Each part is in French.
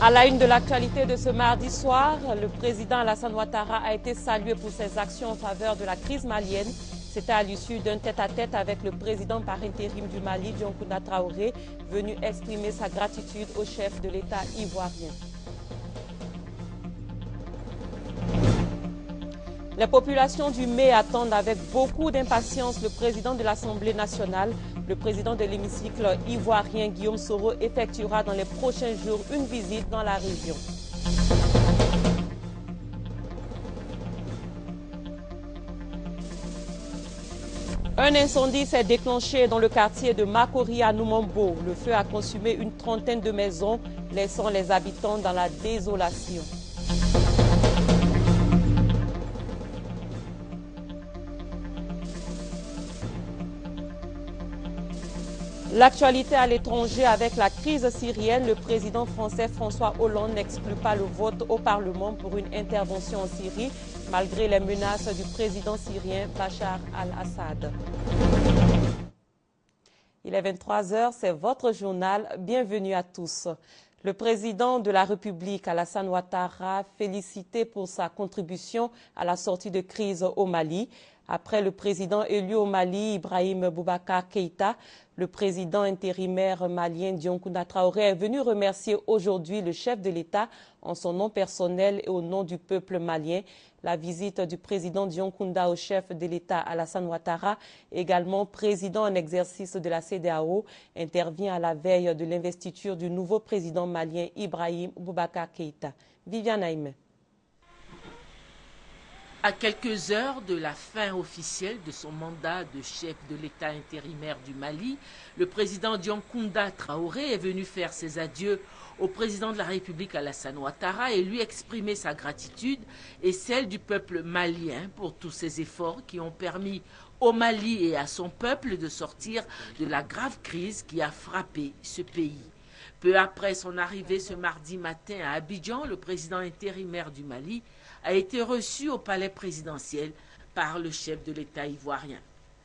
À la une de l'actualité de ce mardi soir, le président Alassane Ouattara a été salué pour ses actions en faveur de la crise malienne. C'était à l'issue d'un tête-à-tête avec le président par intérim du Mali, Dioncounda Traoré, venu exprimer sa gratitude au chef de l'État ivoirien. Les populations du Mai attendent avec beaucoup d'impatience le président de l'Assemblée nationale. Le président de l'hémicycle ivoirien, Guillaume Soro, effectuera dans les prochains jours une visite dans la région. Un incendie s'est déclenché dans le quartier de Makori à Numombo. Le feu a consumé une trentaine de maisons, laissant les habitants dans la désolation. L'actualité à l'étranger avec la crise syrienne, le président français François Hollande n'exclut pas le vote au Parlement pour une intervention en Syrie, malgré les menaces du président syrien Bachar al-Assad. Il est 23 h, c'est votre journal. Bienvenue à tous. Le président de la République, Alassane Ouattara, félicité pour sa contribution à la sortie de crise au Mali. Après le président élu au Mali, Ibrahim Boubacar Keïta, le président intérimaire malien Dioncounda Traoré est venu remercier aujourd'hui le chef de l'État en son nom personnel et au nom du peuple malien. La visite du président Dioncounda au chef de l'État Alassane Ouattara, également président en exercice de la CEDEAO, intervient à la veille de l'investiture du nouveau président malien Ibrahim Boubacar Keïta. Viviane Aïmé. À quelques heures de la fin officielle de son mandat de chef de l'État intérimaire du Mali, le président Dioncounda Traoré est venu faire ses adieux au président de la République Alassane Ouattara et lui exprimer sa gratitude et celle du peuple malien pour tous ses efforts qui ont permis au Mali et à son peuple de sortir de la grave crise qui a frappé ce pays. Peu après son arrivée ce mardi matin à Abidjan, le président intérimaire du Mali a été reçu au palais présidentiel par le chef de l'État ivoirien.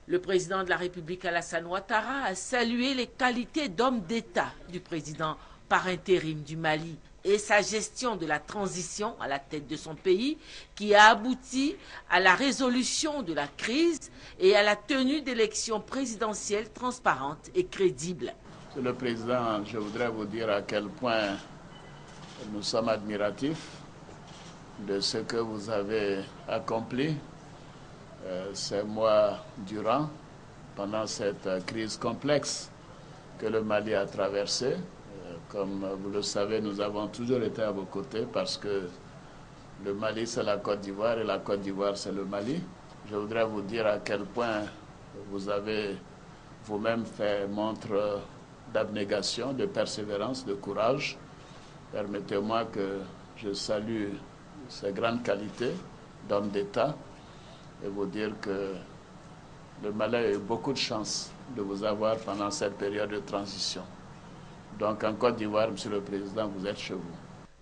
Le président de la République Alassane Ouattara a salué les qualités d'homme d'État du président par intérim du Mali et sa gestion de la transition à la tête de son pays qui a abouti à la résolution de la crise et à la tenue d'élections présidentielles transparentes et crédibles. Monsieur le Président, je voudrais vous dire à quel point nous sommes admiratifs de ce que vous avez accompli ces mois durant, pendant cette crise complexe que le Mali a traversée. Comme vous le savez, nous avons toujours été à vos côtés parce que le Mali, c'est la Côte d'Ivoire et la Côte d'Ivoire, c'est le Mali. Je voudrais vous dire à quel point vous avez vous-même fait montre d'abnégation, de persévérance, de courage. Permettez-moi que je salue ces grandes qualités d'homme d'État et vous dire que le Mali a eu beaucoup de chance de vous avoir pendant cette période de transition. Donc en Côte d'Ivoire, Monsieur le Président, vous êtes chez vous.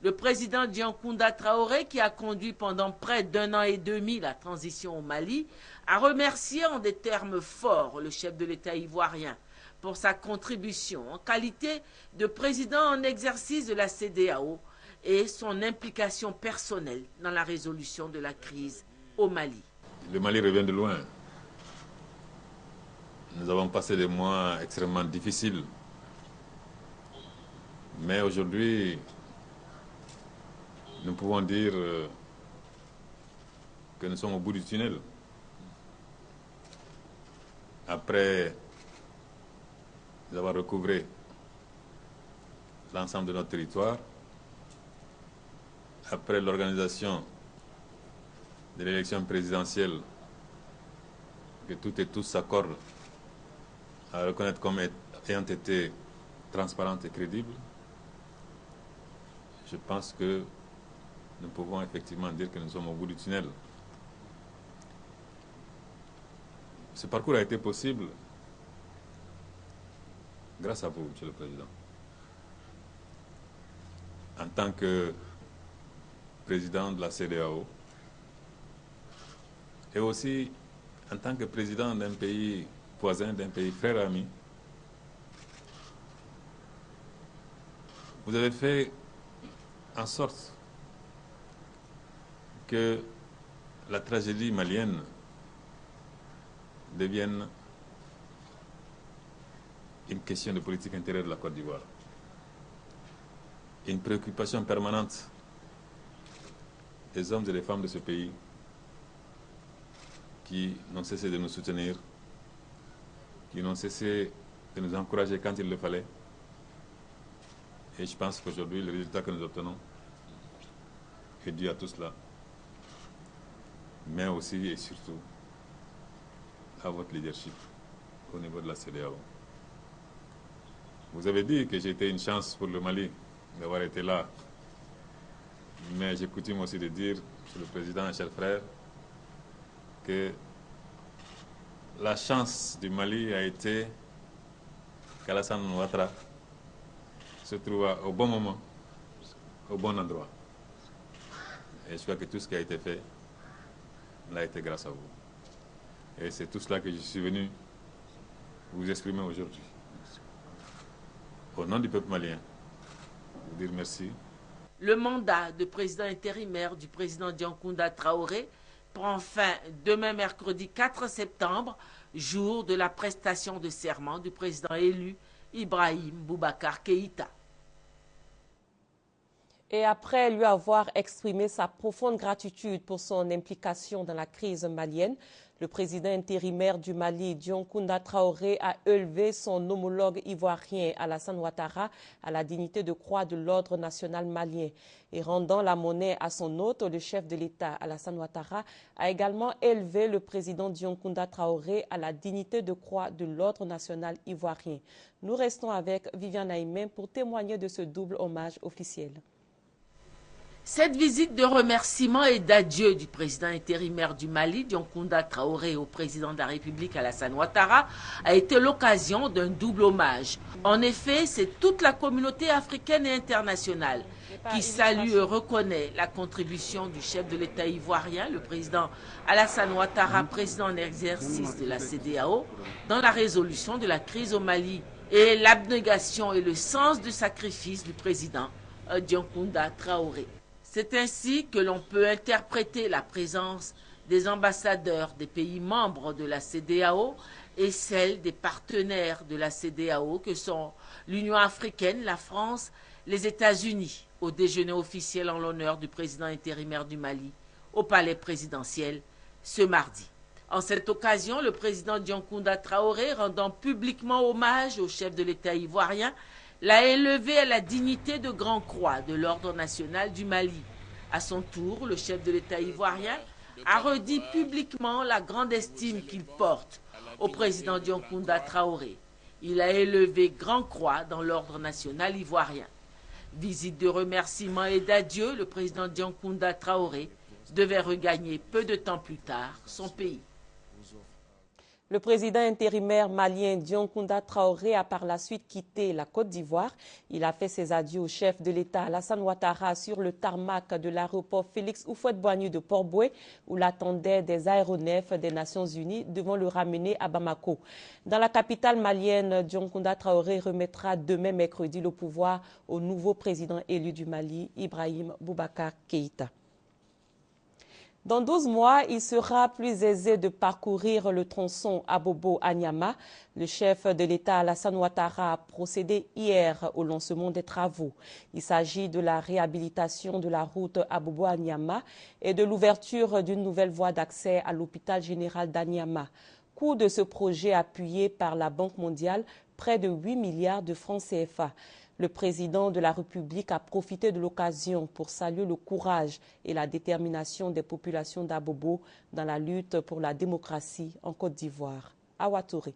Le président Dioncounda Traoré, qui a conduit pendant près d'1 an et demi la transition au Mali, a remercié en des termes forts le chef de l'État ivoirien pour sa contribution en qualité de président en exercice de la CEDEAO et son implication personnelle dans la résolution de la crise au Mali. Le Mali revient de loin. Nous avons passé des mois extrêmement difficiles. Mais aujourd'hui, nous pouvons dire que nous sommes au bout du tunnel. Après avoir recouvré l'ensemble de notre territoire, après l'organisation de l'élection présidentielle, que toutes et tous s'accordent à reconnaître comme ayant été transparente et crédible, je pense que nous pouvons effectivement dire que nous sommes au bout du tunnel. Ce parcours a été possible grâce à vous, Monsieur le Président. En tant que président de la CEDEAO et aussi en tant que président d'un pays voisin, d'un pays frère ami, vous avez fait en sorte que la tragédie malienne devienne une question de politique intérieure de la Côte d'Ivoire. Une préoccupation permanente des hommes et des femmes de ce pays qui n'ont cessé de nous soutenir, qui n'ont cessé de nous encourager quand il le fallait. Et je pense qu'aujourd'hui, le résultat que nous obtenons est dû à tout cela, mais aussi et surtout à votre leadership au niveau de la CEDEAO. Vous avez dit que j'étais une chance pour le Mali d'avoir été là, mais j'ai coutume aussi de dire, Monsieur le Président et cher frère, que la chance du Mali a été qu'Alassane Ouattara se trouva au bon moment, au bon endroit. Et je crois que tout ce qui a été fait l'a été grâce à vous. Et c'est tout cela que je suis venu vous exprimer aujourd'hui. Au nom du peuple malien, vous dire merci. Le mandat de président intérimaire du président Dioncounda Traoré prend fin demain mercredi 4 septembre, jour de la prestation de serment du président élu Ibrahim Boubacar Keïta. Et après lui avoir exprimé sa profonde gratitude pour son implication dans la crise malienne, le président intérimaire du Mali, Dioncounda Traoré, a élevé son homologue ivoirien Alassane Ouattara à la dignité de croix de l'ordre national malien. Et rendant la monnaie à son hôte, le chef de l'État, Alassane Ouattara, a également élevé le président Dioncounda Traoré à la dignité de croix de l'ordre national ivoirien. Nous restons avec Viviane Aïmen pour témoigner de ce double hommage officiel. Cette visite de remerciement et d'adieu du président intérimaire du Mali, Dioncounda Traoré, au président de la République, Alassane Ouattara, a été l'occasion d'un double hommage. En effet, c'est toute la communauté africaine et internationale qui salue et reconnaît la contribution du chef de l'État ivoirien, le président Alassane Ouattara, président en exercice de la CEDEAO, dans la résolution de la crise au Mali, et l'abnégation et le sens du sacrifice du président Dioncounda Traoré. C'est ainsi que l'on peut interpréter la présence des ambassadeurs des pays membres de la CEDEAO et celle des partenaires de la CEDEAO que sont l'Union africaine, la France, les États-Unis, au déjeuner officiel en l'honneur du président intérimaire du Mali au palais présidentiel ce mardi. En cette occasion, le président Dioncounda Traoré, rendant publiquement hommage au chef de l'État ivoirien, l'a élevé à la dignité de Grand Croix de l'Ordre national du Mali. À son tour, le chef de l'État ivoirien a redit publiquement la grande estime qu'il porte au président Dioncounda Traoré. Il a élevé Grand Croix dans l'Ordre national ivoirien. Visite de remerciement et d'adieu, le président Dioncounda Traoré devait regagner peu de temps plus tard son pays. Le président intérimaire malien Dioncounda Traoré a par la suite quitté la Côte d'Ivoire. Il a fait ses adieux au chef de l'État Alassane Ouattara sur le tarmac de l'aéroport Félix Houphouët-Boigny de Port-Bouët, où l'attendaient des aéronefs des Nations Unies devant le ramener à Bamako. Dans la capitale malienne, Dioncounda Traoré remettra demain mercredi le pouvoir au nouveau président élu du Mali, Ibrahim Boubacar Keïta. Dans 12 mois, il sera plus aisé de parcourir le tronçon Abobo à Niama. Le chef de l'État Alassane Ouattara a procédé hier au lancement des travaux. Il s'agit de la réhabilitation de la route Abobo à Niama et de l'ouverture d'une nouvelle voie d'accès à l'hôpital général d'Aniama. Coût de ce projet appuyé par la Banque mondiale, près de 8 milliards de francs CFA. Le président de la République a profité de l'occasion pour saluer le courage et la détermination des populations d'Abobo dans la lutte pour la démocratie en Côte d'Ivoire. Awa Touré.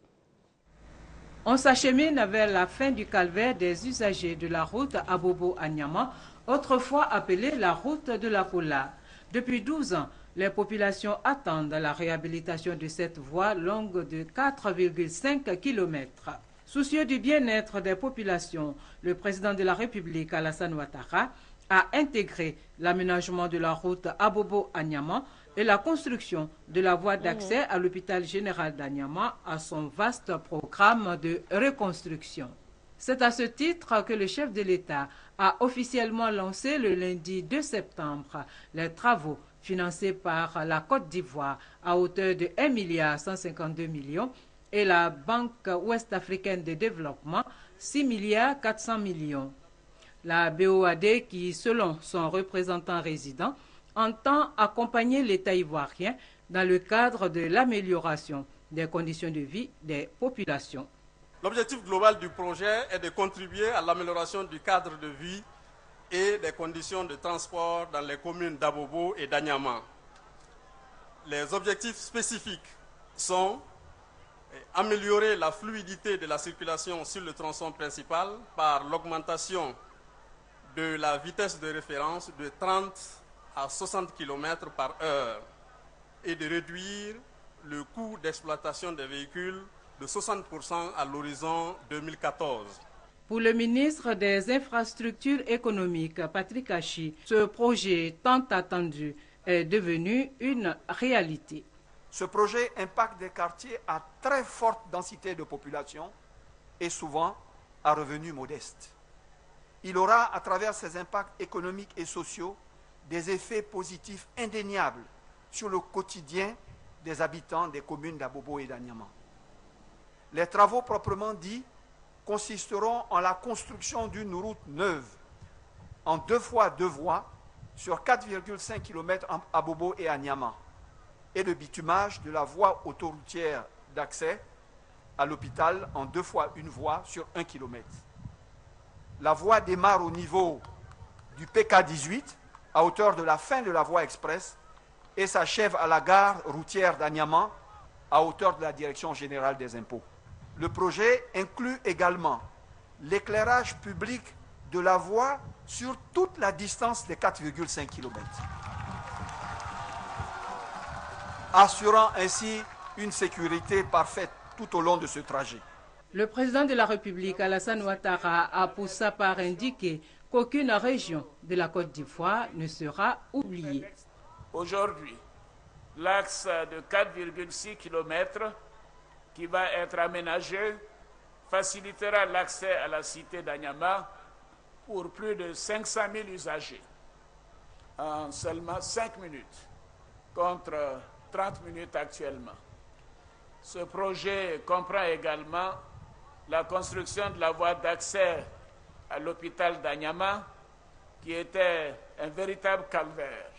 On s'achemine vers la fin du calvaire des usagers de la route Abobo à Niama, autrefois appelée la route de la Pola. Depuis 12 ans, les populations attendent la réhabilitation de cette voie longue de 4,5 km. Soucieux du bien-être des populations, le président de la République, Alassane Ouattara, a intégré l'aménagement de la route Abobo à Niama et la construction de la voie d'accès à l'hôpital général d'Aniama à son vaste programme de reconstruction. C'est à ce titre que le chef de l'État a officiellement lancé le lundi 2 septembre les travaux financés par la Côte d'Ivoire à hauteur de 1,152 milliard et la Banque ouest-africaine de développement 6,4 milliards. La BOAD, qui selon son représentant résident, entend accompagner l'État ivoirien dans le cadre de l'amélioration des conditions de vie des populations. L'objectif global du projet est de contribuer à l'amélioration du cadre de vie et des conditions de transport dans les communes d'Abobo et d'Anyama. Les objectifs spécifiques sont améliorer la fluidité de la circulation sur le tronçon principal par l'augmentation de la vitesse de référence de 30 à 60 km par heure et de réduire le coût d'exploitation des véhicules de 60% à l'horizon 2014. Pour le ministre des Infrastructures économiques, Patrick Achi, ce projet tant attendu est devenu une réalité. Ce projet impacte des quartiers à très forte densité de population et souvent à revenus modestes. Il aura, à travers ses impacts économiques et sociaux, des effets positifs indéniables sur le quotidien des habitants des communes d'Abobo et d'Anyama. Les travaux proprement dits consisteront en la construction d'une route neuve en 2 fois 2 voies sur 4,5 km entre Abobo et Anyama et le bitumage de la voie autoroutière d'accès à l'hôpital en 2 fois 1 voie sur 1 km. La voie démarre au niveau du PK18 à hauteur de la fin de la voie express et s'achève à la gare routière d'Anyama à hauteur de la Direction générale des impôts. Le projet inclut également l'éclairage public de la voie sur toute la distance de 4,5 km, assurant ainsi une sécurité parfaite tout au long de ce trajet. Le président de la République, Alassane Ouattara, a pour sa part indiqué qu'aucune région de la Côte d'Ivoire ne sera oubliée. Aujourd'hui, l'axe de 4,6 km qui va être aménagé facilitera l'accès à la cité d'Anyama pour plus de 500 000 usagers en seulement 5 minutes contre 30 minutes actuellement. Ce projet comprend également la construction de la voie d'accès à l'hôpital d'Anyama qui était un véritable calvaire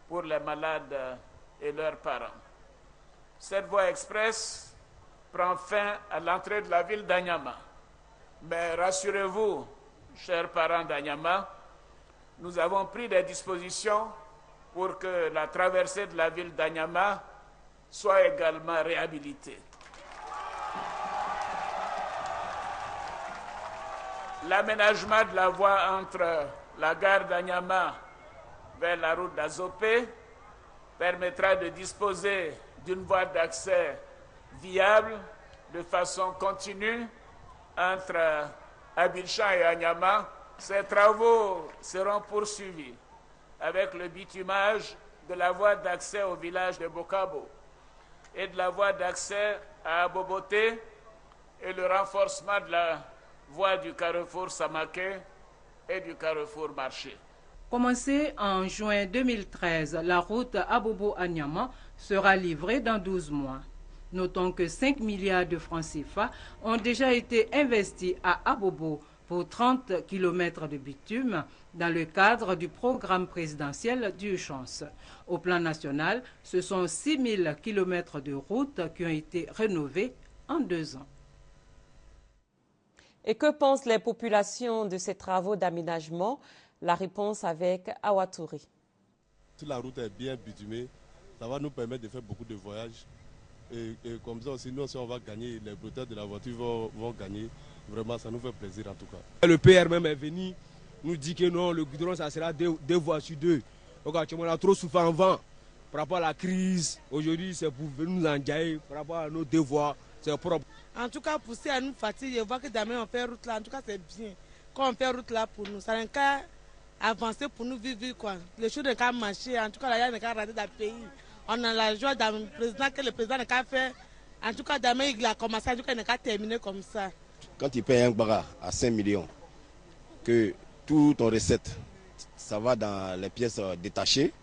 pour les malades et leurs parents. Cette voie express prend fin à l'entrée de la ville d'Anyama. Mais rassurez-vous, chers parents d'Anyama, nous avons pris des dispositions pour que la traversée de la ville d'Anyama soit également réhabilitée. L'aménagement de la voie entre la gare d'Anyama vers la route d'Azopé permettra de disposer d'une voie d'accès viable de façon continue entre Abidjan et Anyama. Ces travaux seront poursuivis avec le bitumage de la voie d'accès au village de Bokabo et de la voie d'accès à Aboboté et le renforcement de la voie du carrefour Samaké et du carrefour Marché. Commencée en juin 2013, la route Abobo-Anyama sera livrée dans 12 mois. Notons que 5 milliards de francs CFA ont déjà été investis à Abobo pour 30 km de bitume dans le cadre du programme présidentiel d'urgence. Au plan national, ce sont 6 000 km de routes qui ont été rénovées en 2 ans. Et que pensent les populations de ces travaux d'aménagement? La réponse avec Awatouri. Si la route est bien bitumée, ça va nous permettre de faire beaucoup de voyages. Et comme ça aussi, nous, si on va gagner, les protecteurs de la voiture vont gagner. Vraiment, ça nous fait plaisir en tout cas. Le PR même est venu nous dit que non, le goudron, ça sera 2 voies sur 2. Donc, on a trop souffert avant par rapport à la crise. Aujourd'hui, c'est pour nous engager par rapport à nos devoirs. C'est propre. En tout cas, pousser à nous fatiguer, voir que demain on fait route là, en tout cas, c'est bien. Quand on fait route là pour nous, ça n'a qu'à avancer pour nous vivre quoi. Les choses n'ont qu'à marcher, en tout cas, là, il n'y a qu'à rater dans le pays. On a la joie d'un président que le président n'a qu'à faire. En tout cas, demain, il a commencé, en tout cas, il n'a qu'à terminer comme ça. Quand ils payent un bara à 5 millions, que toute ton recette, ça va dans les pièces détachées,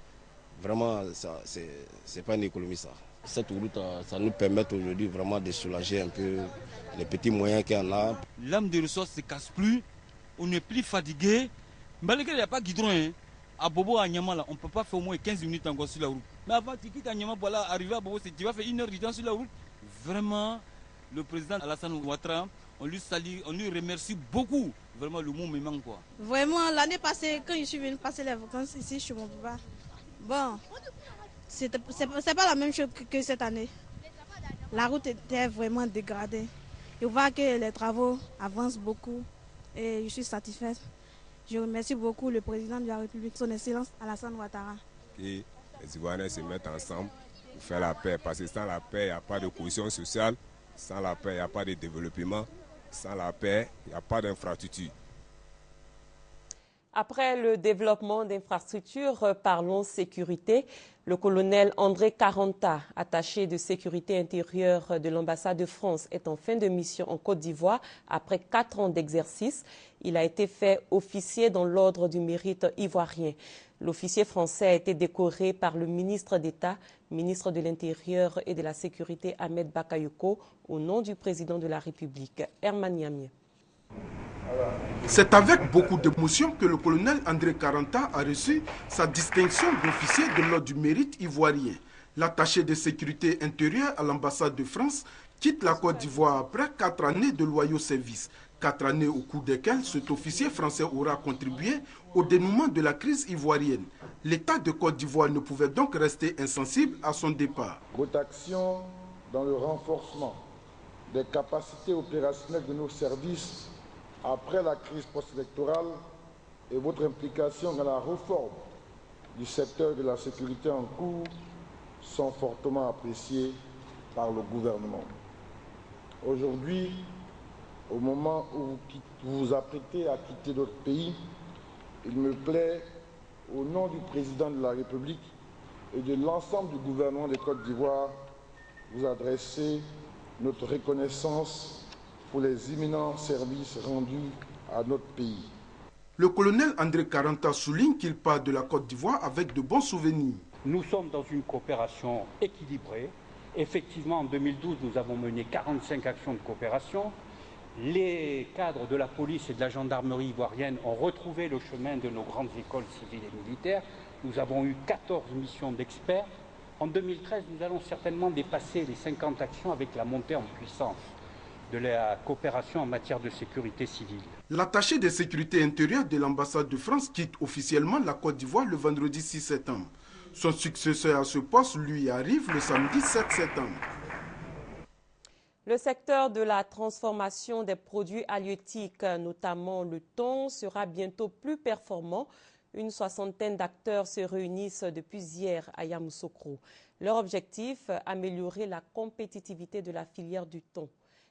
vraiment, c'est pas une économie ça. Cette route, ça nous permet aujourd'hui vraiment de soulager un peu les petits moyens qu'il y en a. L'âme des ressources ne se casse plus, on n'est plus fatigué. Malgré qu'il n'y a pas de goudron, hein. À Bobo, à Niamey, on ne peut pas faire au moins 15 minutes encore sur la route. Mais avant, tu quittes à Niamey, voilà, arriver à Bobo, tu vas faire 1 heure du temps sur la route. Vraiment, le président Alassane Ouattara, on lui salue, on lui remercie beaucoup. Vraiment, le mot me manque quoi. Vraiment, l'année passée, quand je suis venu passer les vacances ici chez mon papa, bon, c'est pas la même chose que cette année. La route était vraiment dégradée. Je vois que les travaux avancent beaucoup et je suis satisfaite. Je remercie beaucoup le président de la République, son Excellence Alassane Ouattara. Que les Ivoiriens se mettent ensemble pour faire la paix, parce que sans la paix, il n'y a pas de cohésion sociale, sans la paix, il n'y a pas de développement, sans la paix, il n'y a pas d'infrastructure. Après le développement d'infrastructures, parlons sécurité. Le colonel André Caranta, attaché de sécurité intérieure de l'ambassade de France, est en fin de mission en Côte d'Ivoire après 4 ans d'exercice. Il a été fait officier dans l'ordre du mérite ivoirien. L'officier français a été décoré par le ministre d'État, ministre de l'Intérieur et de la Sécurité Ahmed Bakayoko, au nom du président de la République, Herman Yamie. C'est avec beaucoup d'émotion que le colonel André Caranta a reçu sa distinction d'officier de l'ordre du mérite ivoirien. L'attaché de sécurité intérieure à l'ambassade de France quitte la Côte d'Ivoire après 4 années de loyaux services. 4 années au cours desquelles cet officier français aura contribué au dénouement de la crise ivoirienne. L'État de Côte d'Ivoire ne pouvait donc rester insensible à son départ. Votre action dans le renforcement des capacités opérationnelles de nos services après la crise post-électorale et votre implication dans la réforme du secteur de la sécurité en cours sont fortement appréciées par le gouvernement. Aujourd'hui, au moment où vous vous apprêtez à quitter notre pays, il me plaît, au nom du président de la République et de l'ensemble du gouvernement de Côte d'Ivoire, vous adresser notre reconnaissance pour les imminents services rendus à notre pays. Le colonel André Caranta souligne qu'il part de la Côte d'Ivoire avec de bons souvenirs. Nous sommes dans une coopération équilibrée. Effectivement, en 2012, nous avons mené 45 actions de coopération. Les cadres de la police et de la gendarmerie ivoirienne ont retrouvé le chemin de nos grandes écoles civiles et militaires. Nous avons eu 14 missions d'experts. En 2013, nous allons certainement dépasser les 50 actions avec la montée en puissance de la coopération en matière de sécurité civile. L'attaché de sécurité intérieure de l'ambassade de France quitte officiellement la Côte d'Ivoire le vendredi 6 septembre. Son successeur à ce poste lui arrive le samedi 7 septembre. Le secteur de la transformation des produits halieutiques, notamment le thon, sera bientôt plus performant. Une 60aine d'acteurs se réunissent depuis hier à Yamoussoukro. Leur objectif, améliorer la compétitivité de la filière du thon.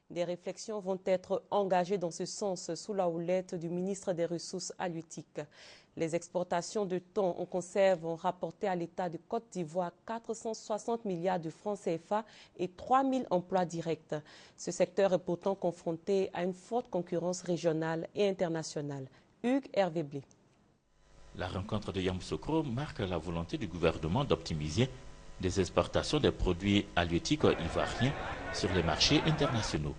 Des réflexions vont être engagées dans ce sens sous la houlette du ministre des Ressources halieutiques. Les exportations de thon en conserve ont rapporté à l'État de Côte d'Ivoire 460 milliards de francs CFA et 3000 emplois directs. Ce secteur est pourtant confronté à une forte concurrence régionale et internationale. Hugues Hervé Blé. La rencontre de Yamoussoukro marque la volonté du gouvernement d'optimiser des exportations des produits halieutiques ivoiriens sur les marchés internationaux.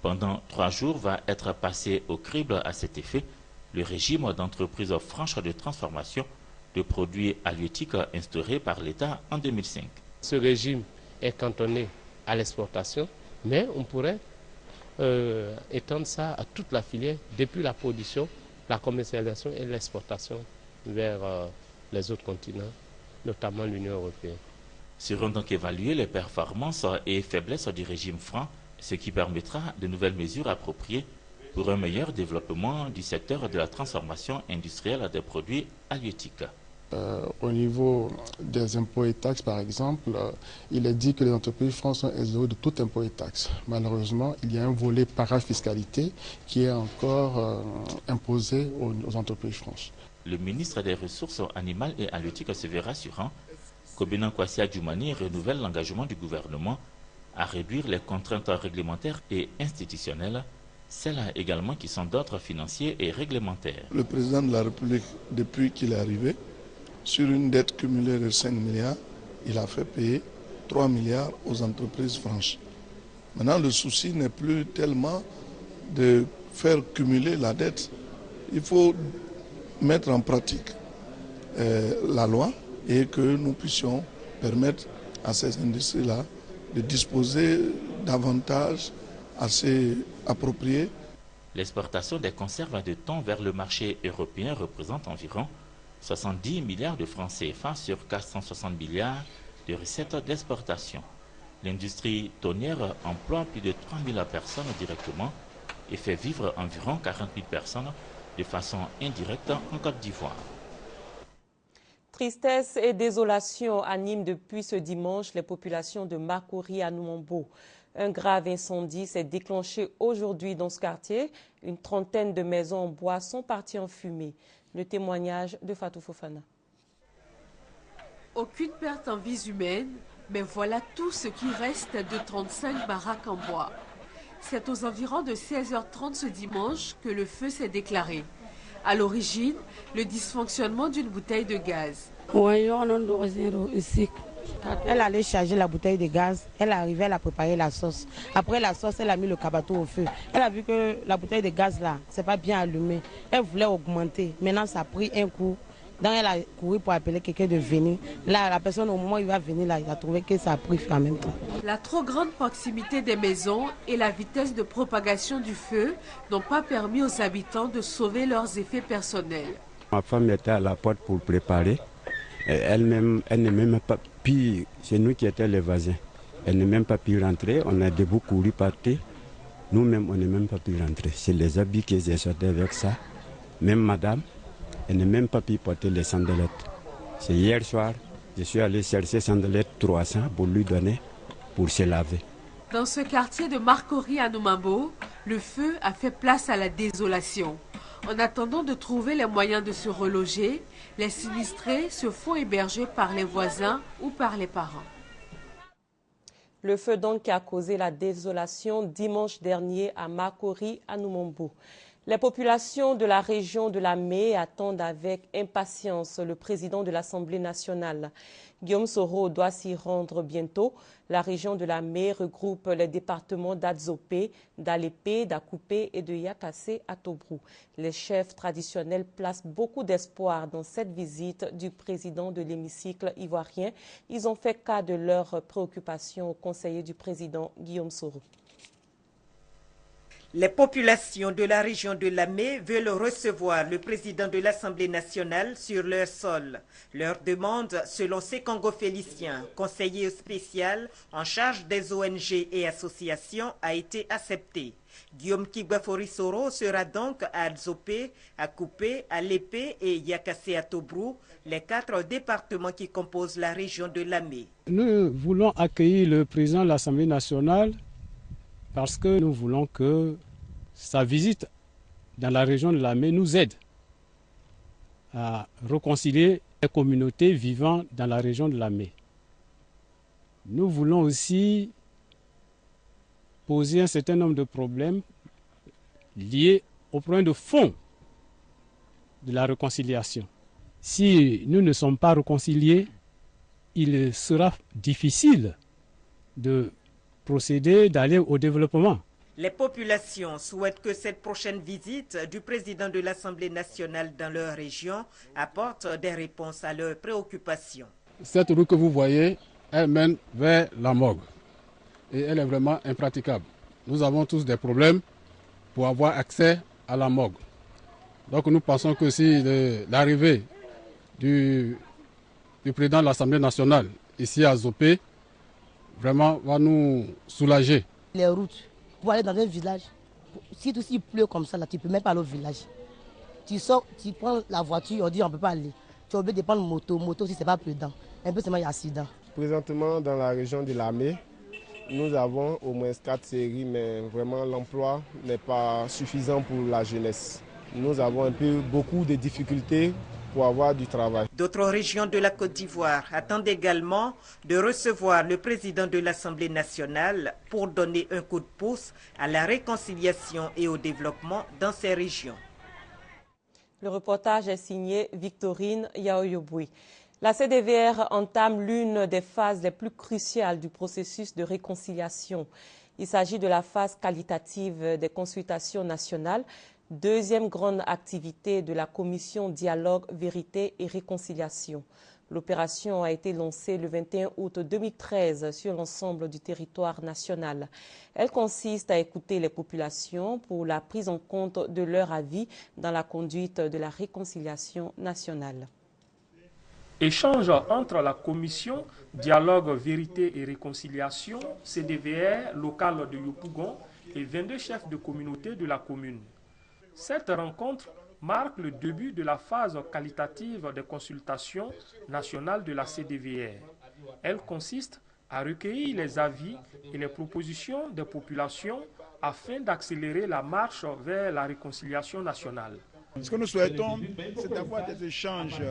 Pendant 3 jours va être passé au crible à cet effet le régime d'entreprise franche de transformation de produits halieutiques instauré par l'État en 2005. Ce régime est cantonné à l'exportation, mais on pourrait étendre ça à toute la filière, depuis la production, la commercialisation et l'exportation vers les autres continents, notamment l'Union européenne. Seront donc évaluées les performances et faiblesses du régime franc, ce qui permettra de nouvelles mesures appropriées pour un meilleur développement du secteur de la transformation industrielle des produits halieutiques. Au niveau des impôts et taxes, par exemple, il est dit que les entreprises françaises sont exonérées de tout impôt et taxes. Malheureusement, il y a un volet parafiscalité qui est encore imposé aux entreprises françaises. Le ministre des Ressources animales et halieutiques se veut rassurant. Kobenan Kwasi Adjoumani renouvelle l'engagement du gouvernement à réduire les contraintes réglementaires et institutionnelles Celles-là également qui sont d'ordre financier et réglementaire. Le président de la République, depuis qu'il est arrivé, sur une dette cumulée de 5 milliards, il a fait payer 3 milliards aux entreprises franches. Maintenant, le souci n'est plus tellement de faire cumuler la dette. Il faut mettre en pratique la loi et que nous puissions permettre à ces industries-là de disposer d'avantages assez appropriés. L'exportation des conserves de thon vers le marché européen représente environ 70 milliards de francs CFA sur 460 milliards de recettes d'exportation. L'industrie tonnière emploie plus de 3 000 personnes directement et fait vivre environ 40 000 personnes de façon indirecte en Côte d'Ivoire. Tristesse et désolation animent depuis ce dimanche les populations de Makori à Numombo. Un grave incendie s'est déclenché aujourd'hui dans ce quartier. Une trentaine de maisons en bois sont parties en fumée. Le témoignage de Fatou Fofana. Aucune perte en vies humaines, mais voilà tout ce qui reste de 35 baraques en bois. C'est aux environs de 16h30 ce dimanche que le feu s'est déclaré. À l'origine, le dysfonctionnement d'une bouteille de gaz. Elle allait charger la bouteille de gaz, elle arrivait, elle a préparé la sauce. Après la sauce, elle a mis le cabato au feu. Elle a vu que la bouteille de gaz là, c'est pas bien allumé. Elle voulait augmenter. Maintenant, ça a pris un coup. Donc elle a couru pour appeler quelqu'un de venir. Là, la personne, au moment où il va venir, là, il a trouvé que ça a pris en même temps. La trop grande proximité des maisons et la vitesse de propagation du feu n'ont pas permis aux habitants de sauver leurs effets personnels. Ma femme était à la porte pour préparer. Elle n'est même pas pu, c'est nous qui étions les voisins. Elle n'est même pas pu rentrer. On a debout couru partir. Nous-mêmes, on n'est même pas pu rentrer. C'est les habits que j'ai sortis avec ça. Même madame, elle n'a même pas pu porter les sandalettes. C'est hier soir, je suis allé chercher sandalettes 300 pour lui donner, pour se laver. Dans ce quartier de Makori à Numombo, le feu a fait place à la désolation. En attendant de trouver les moyens de se reloger, les sinistrés se font héberger par les voisins ou par les parents. Le feu donc qui a causé la désolation dimanche dernier à Makori à Numombo. Les populations de la région de la Mé attendent avec impatience le président de l'Assemblée nationale. Guillaume Soro doit s'y rendre bientôt. La région de la Mé regroupe les départements d'Adzopé, d'Alépé, d'Akoupé et de Yakassé à Tobrou. Les chefs traditionnels placent beaucoup d'espoir dans cette visite du président de l'hémicycle ivoirien. Ils ont fait cas de leurs préoccupations au conseiller du président Guillaume Soro. Les populations de la région de Lamé veulent recevoir le président de l'Assemblée nationale sur leur sol. Leur demande, selon Sekongo Félicien, conseiller spécial en charge des ONG et associations, a été acceptée. Guillaume Kibafori Soro sera donc à Adzopé, à Koupé, à Lépé et Yakassé à Tobrou, les 4 départements qui composent la région de Lamé. Nous voulons accueillir le président de l'Assemblée nationale parce que nous voulons que sa visite dans la région de Lamé nous aide à réconcilier les communautés vivant dans la région de Lamé. Nous voulons aussi poser un certain nombre de problèmes liés au problème de fond de la réconciliation. Si nous ne sommes pas réconciliés, il sera difficile de procéder, d'aller au développement. Les populations souhaitent que cette prochaine visite du président de l'Assemblée nationale dans leur région apporte des réponses à leurs préoccupations. Cette route que vous voyez, elle mène vers la morgue et elle est vraiment impraticable. Nous avons tous des problèmes pour avoir accès à la morgue. Donc nous pensons que si l'arrivée du président de l'Assemblée nationale ici à Zopé vraiment va nous soulager. Les routes, pour aller dans un village, si il pleut comme ça, là, tu ne peux même pas aller au village. Tu sors, tu prends la voiture, on dit on ne peut pas aller. Tu es obligé de prendre moto aussi, ce n'est pas prudent. Un peu seulement il y a accident. Présentement dans la région de Lamé, nous avons au moins 4 séries, mais vraiment l'emploi n'est pas suffisant pour la jeunesse. Nous avons beaucoup de difficultés pour avoir du travail. D'autres régions de la Côte d'Ivoire attendent également de recevoir le président de l'Assemblée nationale pour donner un coup de pouce à la réconciliation et au développement dans ces régions. Le reportage est signé Victorine Yaoyoboui. La CDVR entame l'une des phases les plus cruciales du processus de réconciliation. Il s'agit de la phase qualitative des consultations nationales, deuxième grande activité de la commission Dialogue, Vérité et Réconciliation. L'opération a été lancée le 21 août 2013 sur l'ensemble du territoire national. Elle consiste à écouter les populations pour la prise en compte de leur avis dans la conduite de la réconciliation nationale. Échange entre la commission Dialogue, Vérité et Réconciliation, CDVR, locale de Yopougon et 22 chefs de communauté de la commune. Cette rencontre marque le début de la phase qualitative des consultations nationales de la CDVR. Elle consiste à recueillir les avis et les propositions des populations afin d'accélérer la marche vers la réconciliation nationale. Ce que nous souhaitons, c'est d'avoir des échanges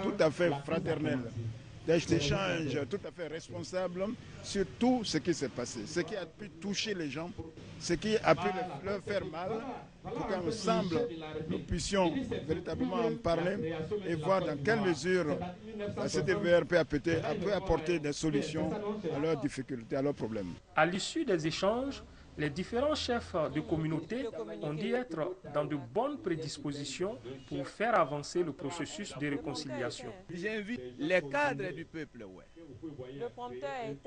tout à fait fraternels, des échanges tout à fait responsables sur tout ce qui s'est passé, ce qui a pu toucher les gens, ce qui a pu leur faire mal, pour qu'ensemble nous puissions véritablement en parler et voir dans quelle mesure la CDVR peut apporter des solutions à leurs difficultés, à leurs problèmes. À l'issue des échanges, les différents chefs de communauté ont dit être dans de bonnes prédispositions pour faire avancer le processus de réconciliation. J'invite les cadres du peuple,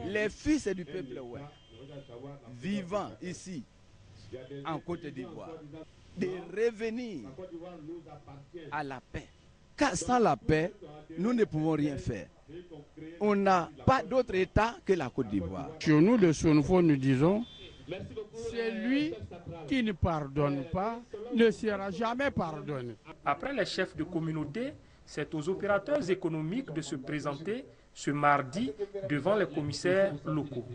les fils du peuple, vivant ici, en Côte d'Ivoire, de revenir à la paix. Car sans la paix, nous ne pouvons rien faire. On n'a pas d'autre État que la Côte d'Ivoire. Chez nous, le Sonfo, nous disons, c'est lui qui ne pardonne pas, ne sera jamais pardonné. Après les chefs de communauté, c'est aux opérateurs économiques de se présenter ce mardi devant les commissaires locaux.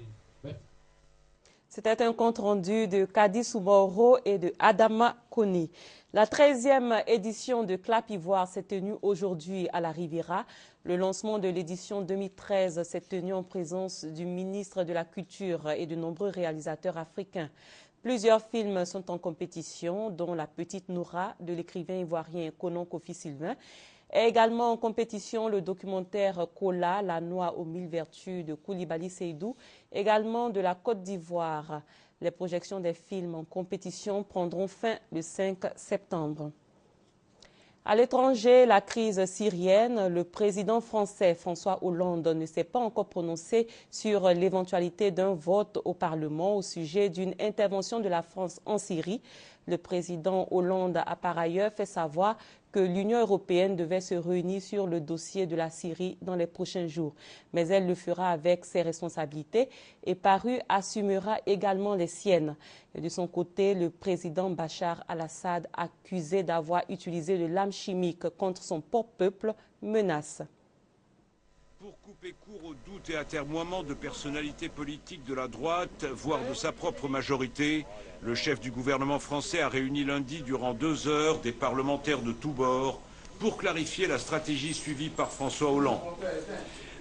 C'était un compte rendu de Kadi Souboro et de Adama Koni. La 13e édition de Clap Ivoire s'est tenue aujourd'hui à la Riviera. Le lancement de l'édition 2013 s'est tenu en présence du ministre de la Culture et de nombreux réalisateurs africains. Plusieurs films sont en compétition, dont La Petite Noura de l'écrivain ivoirien Konon Kofi Sylvain. Et également en compétition le documentaire Kola, la noix aux 1000 vertus de Koulibaly Seydou, également de la Côte d'Ivoire. Les projections des films en compétition prendront fin le 5 septembre. À l'étranger, la crise syrienne, le président français François Hollande ne s'est pas encore prononcé sur l'éventualité d'un vote au Parlement au sujet d'une intervention de la France en Syrie. Le président Hollande a par ailleurs fait savoir que l'Union européenne devait se réunir sur le dossier de la Syrie dans les prochains jours. Mais elle le fera avec ses responsabilités et Paru assumera également les siennes. Et de son côté, le président Bachar al-Assad, accusé d'avoir utilisé de l'arme chimique contre son propre peuple, menace. Pour couper court aux doutes et atermoiements de personnalités politiques de la droite, voire de sa propre majorité, le chef du gouvernement français a réuni lundi durant 2 heures des parlementaires de tous bords pour clarifier la stratégie suivie par François Hollande.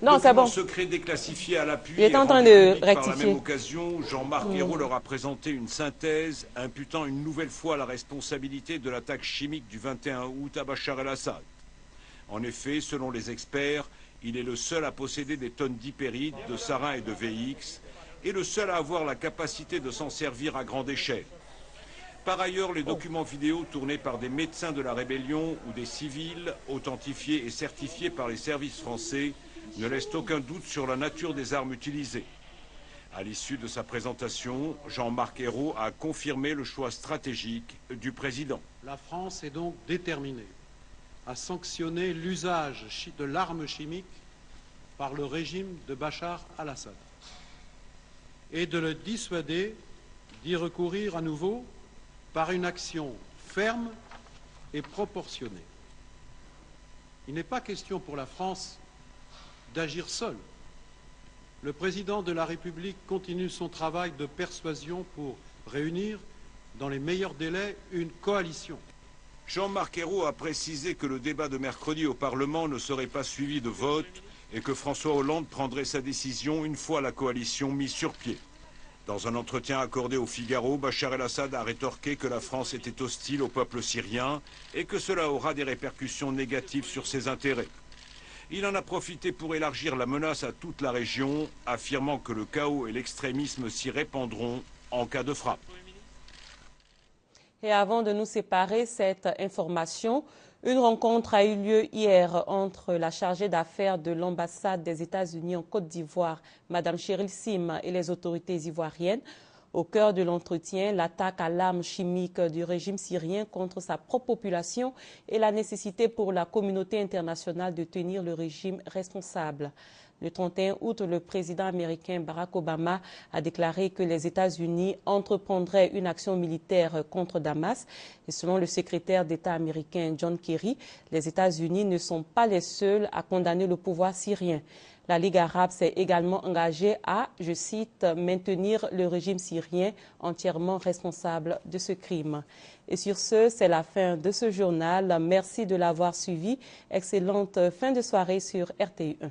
Non, c'est bon. Secret déclassifié à l'appui. Il est en train de rectifier. Par la même occasion, Jean-Marc Ayrault leur a présenté une synthèse imputant une nouvelle fois la responsabilité de l'attaque chimique du 21 août à Bachar el-Assad. En effet, selon les experts, il est le seul à posséder des tonnes d'hypéride, de sarin et de VX, et le seul à avoir la capacité de s'en servir à grande échelle. Par ailleurs, les documents vidéo tournés par des médecins de la rébellion ou des civils, authentifiés et certifiés par les services français, ne laissent aucun doute sur la nature des armes utilisées. À l'issue de sa présentation, Jean-Marc Ayrault a confirmé le choix stratégique du président. La France est donc déterminée à sanctionner l'usage de l'arme chimique par le régime de Bachar al-Assad et de le dissuader d'y recourir à nouveau par une action ferme et proportionnée. Il n'est pas question pour la France d'agir seule. Le président de la République continue son travail de persuasion pour réunir, dans les meilleurs délais, une coalition. Jean-Marc Ayrault a précisé que le débat de mercredi au Parlement ne serait pas suivi de vote et que François Hollande prendrait sa décision une fois la coalition mise sur pied. Dans un entretien accordé au Figaro, Bachar el-Assad a rétorqué que la France était hostile au peuple syrien et que cela aura des répercussions négatives sur ses intérêts. Il en a profité pour élargir la menace à toute la région, affirmant que le chaos et l'extrémisme s'y répandront en cas de frappe. Et avant de nous séparer, cette information, une rencontre a eu lieu hier entre la chargée d'affaires de l'ambassade des États-Unis en Côte d'Ivoire, Mme Cheryl Sim, et les autorités ivoiriennes. Au cœur de l'entretien, l'attaque à l'arme chimique du régime syrien contre sa propre population et la nécessité pour la communauté internationale de tenir le régime responsable. Le 31 août, le président américain Barack Obama a déclaré que les États-Unis entreprendraient une action militaire contre Damas. Et selon le secrétaire d'État américain John Kerry, les États-Unis ne sont pas les seuls à condamner le pouvoir syrien. La Ligue arabe s'est également engagée à, je cite, maintenir le régime syrien entièrement responsable de ce crime. Et sur ce, c'est la fin de ce journal. Merci de l'avoir suivi. Excellente fin de soirée sur RTI1.